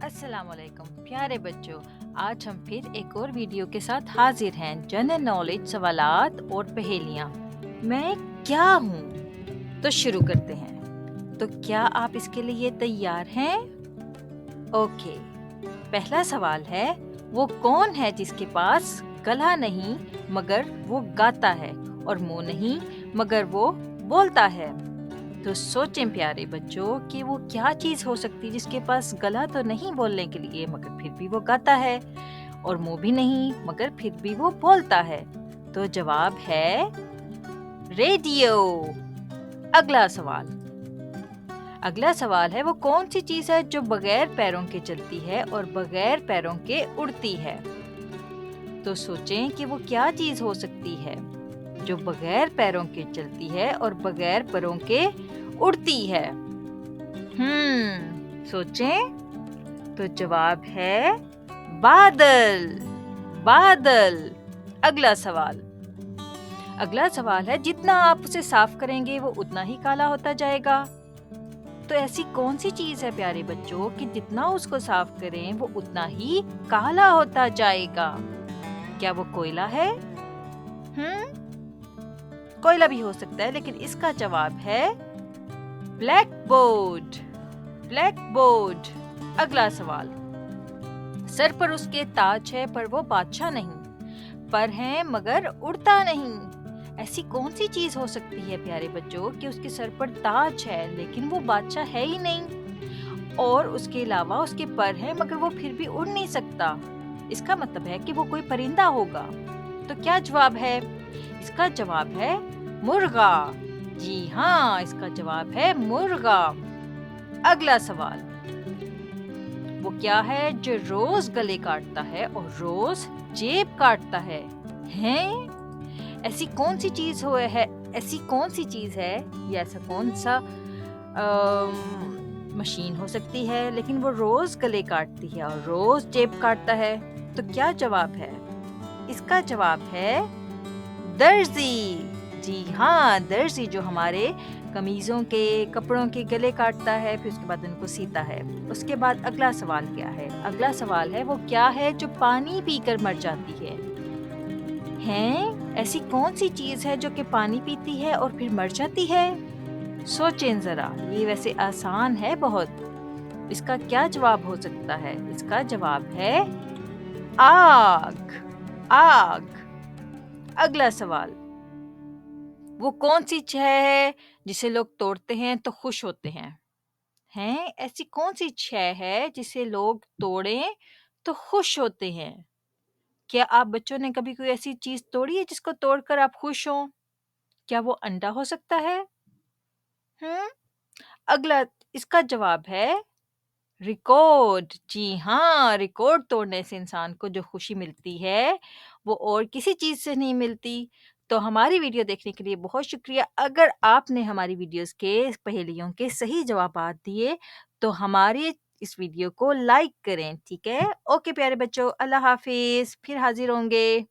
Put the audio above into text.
अस्सलामुअलैकुम प्यारे बच्चों। आज हम फिर एक और वीडियो के साथ हाजिर हैं। जनरल नॉलेज सवालात और पहेलियाँ। मैं क्या हूँ? तो शुरू करते हैं। तो क्या आप इसके लिए तैयार हैं? ओके। पहला सवाल है, वो कौन है जिसके पास गला नहीं मगर वो गाता है और मुंह नहीं मगर वो बोलता है? तो सोचें प्यारे बच्चों कि वो क्या चीज हो सकती है जिसके पास गला तो नहीं बोलने के लिए मगर फिर भी वो गाता है, और मुंह भी नहीं मगर फिर भी वो बोलता है। तो जवाब है रेडियो। अगला सवाल। अगला सवाल है, वो कौन सी चीज है जो बगैर पैरों के चलती है और बगैर पैरों के उड़ती है? तो सोचें कि वो क्या चीज हो सकती है जो बगैर पैरों के चलती है और बगैर पैरों के उड़ती है। सोचें। तो जवाब है बादल। बादल। अगला सवाल। अगला सवाल है, जितना आप उसे साफ करेंगे वो उतना ही काला होता जाएगा। तो ऐसी कौन सी चीज है प्यारे बच्चों कि जितना उसको साफ करें वो उतना ही काला होता जाएगा? क्या वो कोयला है? कोयला भी हो सकता है, लेकिन इसका जवाब है ब्लैक बोर्ड। Black board. अगला सवाल। सर पर उसके ताज है पर वो बादशाह नहीं, पर है मगर उड़ता नहीं। ऐसी कौन सी चीज हो सकती है प्यारे बच्चों कि उसके सर पर ताज है लेकिन वो बादशाह है ही नहीं, और उसके अलावा उसके पर है मगर वो फिर भी उड़ नहीं सकता? इसका मतलब है कि वो कोई परिंदा होगा। तो क्या जवाब है? इसका जवाब है मुर्गा। जी हाँ, इसका जवाब है मुर्गा। अगला सवाल। वो क्या है जो रोज गले काटता है और रोज जेब काटता है? हैं? ऐसी कौन सी चीज है? ऐसी कौन सी चीज है या ऐसा कौन सा मशीन हो सकती है लेकिन वो रोज गले काटती है और रोज जेब काटता है? तो क्या जवाब है? इसका जवाब है दर्जी। जी हाँ, दर्जी जो हमारे कमीजों के कपड़ों के गले काटता है, फिर उसके बाद उनको सीता है। उसके बाद अगला सवाल क्या है? अगला सवाल है, वो क्या है जो पानी पीकर मर जाती है? हैं? ऐसी कौन सी चीज है जो कि पानी पीती है और फिर मर जाती है? सोचें जरा, ये वैसे आसान है बहुत। इसका क्या जवाब हो सकता है? इसका जवाब है आग। आग। अगला सवाल। वो कौन सी शय है जिसे लोग तोड़ते हैं तो खुश होते हैं? हैं? ऐसी कौन सी शय है जिसे लोग तोड़ें तो खुश होते हैं? क्या आप बच्चों ने कभी कोई ऐसी चीज तोड़ी है जिसको तोड़कर आप खुश हों? क्या वो अंडा हो सकता है? हम्म अगला। इसका जवाब है रिकॉर्ड। जी हाँ, रिकॉर्ड तोड़ने से इंसान को जो खुशी मिलती है वो और किसी चीज से नहीं मिलती। तो हमारी वीडियो देखने के लिए बहुत शुक्रिया। अगर आपने हमारी वीडियोस के पहेलियों के सही जवाब दिए तो हमारे इस वीडियो को लाइक करें, ठीक है? ओके प्यारे बच्चों, अल्लाह हाफिज, फिर हाजिर होंगे।